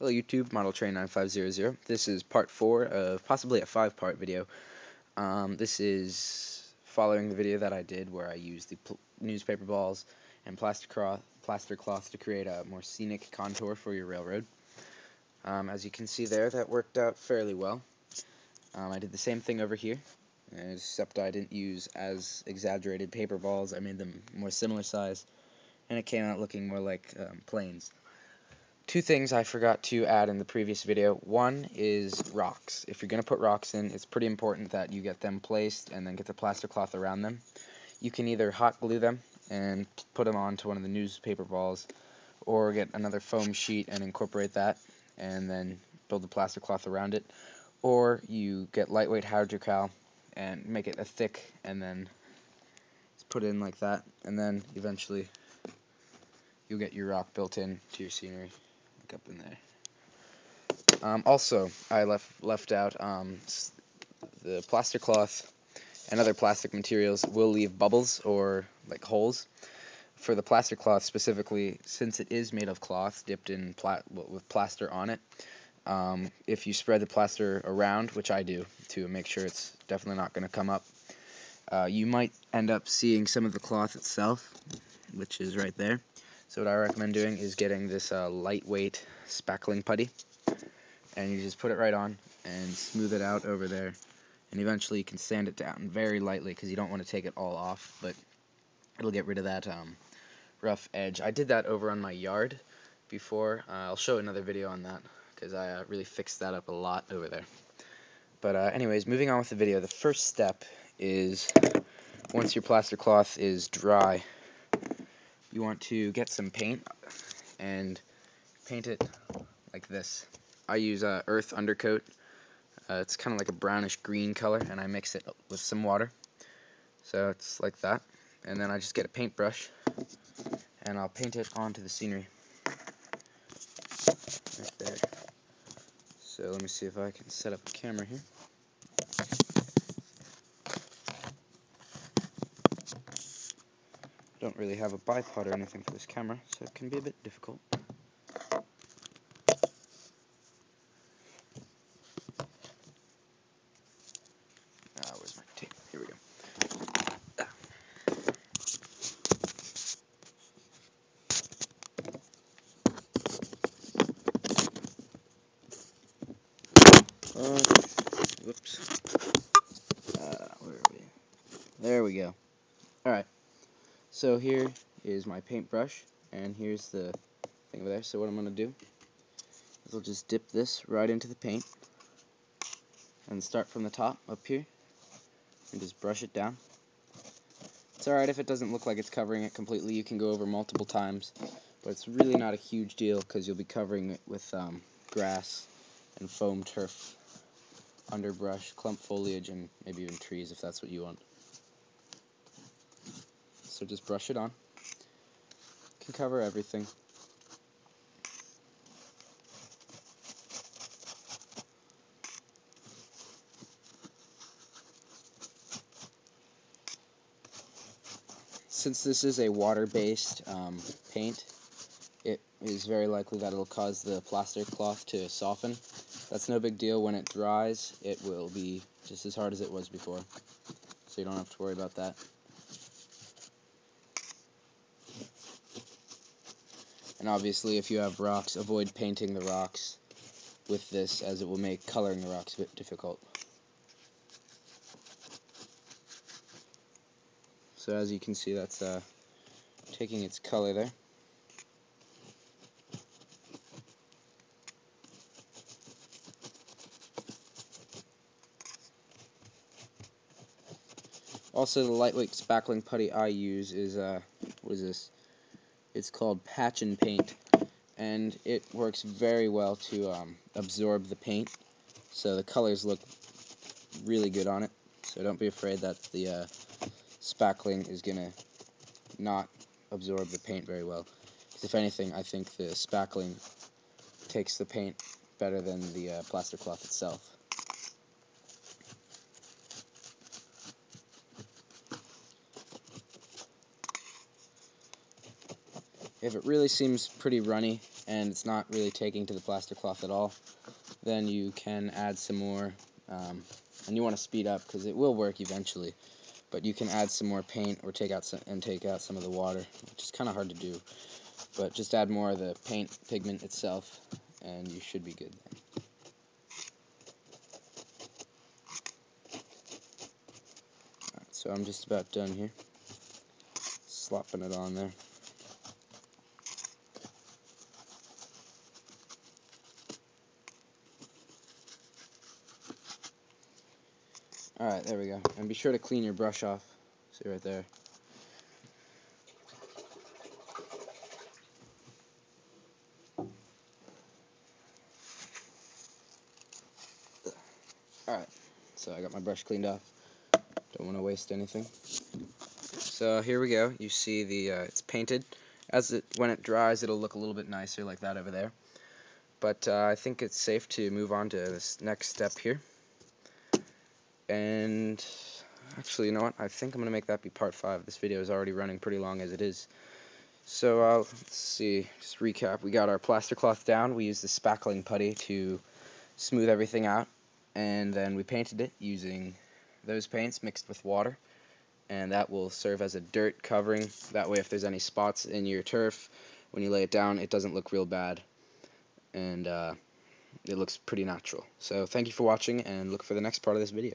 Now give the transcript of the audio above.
Hello YouTube, Model Train 9500. This is part 4 of possibly a 5-part video. This is following the video that I did where I used the newspaper balls and plaster cloth to create a more scenic contour for your railroad. As you can see there, that worked out fairly well. I did the same thing over here, except I didn't use as exaggerated paper balls. I made them more similar size, and it came out looking more like planes. Two things I forgot to add in the previous video. One is rocks. If you're going to put rocks in, it's pretty important that you get them placed and then get the plaster cloth around them. You can either hot glue them and put them onto one of the newspaper balls, or get another foam sheet and incorporate that and then build the plaster cloth around it. Or you get lightweight hydrocal and make it a thick and then put it in like that, and then eventually you'll get your rock built in to your scenery. Up in there. Also, I left out the plaster cloth and other plastic materials will leave bubbles or like holes. For the plaster cloth specifically, since it is made of cloth dipped in with plaster on it, if you spread the plaster around, which I do to make sure it's definitely not going to come up, you might end up seeing some of the cloth itself, which is right there. So what I recommend doing is getting this lightweight spackling putty, and you just put it right on and smooth it out over there, and eventually you can sand it down very lightly because you don't want to take it all off, but it'll get rid of that rough edge. I did that over on my yard before. I'll show another video on that because I really fixed that up a lot over there. But anyways, moving on with the video, the first step is once your plaster cloth is dry, you want to get some paint and paint it like this. I use Earth Undercoat. It's kind of like a brownish green color, and I mix it with some water. So it's like that. And then I just get a paintbrush, and I'll paint it onto the scenery. Right there. So let me see if I can set up a camera here. Don't really have a bipod or anything for this camera, so it can be a bit difficult. Where's my tape? Here we go. Whoops. Where are we? There we go. Alright. So here is my paintbrush, and here's the thing over there. So what I'm going to do is I'll just dip this right into the paint, and start from the top up here, and just brush it down. It's alright if it doesn't look like it's covering it completely. You can go over multiple times, but it's really not a huge deal because you'll be covering it with grass and foam turf, underbrush, clump foliage, and maybe even trees if that's what you want. So just brush it on. You can cover everything. Since this is a water-based paint, it is very likely that it'll cause the plaster cloth to soften. That's no big deal. When it dries, it will be just as hard as it was before, so you don't have to worry about that. And obviously, if you have rocks, avoid painting the rocks with this, as it will make coloring the rocks a bit difficult. So as you can see, that's taking its color there. Also, the lightweight spackling putty I use is, what is this? It's called Patch and Paint, and it works very well to absorb the paint, so the colors look really good on it. So don't be afraid that the spackling is going to not absorb the paint very well. Because if anything, I think the spackling takes the paint better than the plaster cloth itself. If it really seems pretty runny, and it's not really taking to the plaster cloth at all, then you can add some more, and you want to speed up because it will work eventually, but you can add some more paint or take out some of the water, which is kind of hard to do, but just add more of the paint pigment itself and you should be good then. Alright, so I'm just about done here, slopping it on there. Alright, there we go. And be sure to clean your brush off. See right there. Alright, so I got my brush cleaned off. Don't want to waste anything. So here we go. You see the it's painted. When it dries, it'll look a little bit nicer like that over there. But I think it's safe to move on to this next step here. And actually, you know what? I think I'm going to make that be part 5. This video is already running pretty long as it is. So let's see, just recap. We got our plaster cloth down. We used the spackling putty to smooth everything out. And then we painted it using those paints mixed with water. And that will serve as a dirt covering. That way if there's any spots in your turf, when you lay it down, it doesn't look real bad. And it looks pretty natural. So thank you for watching, and look for the next part of this video.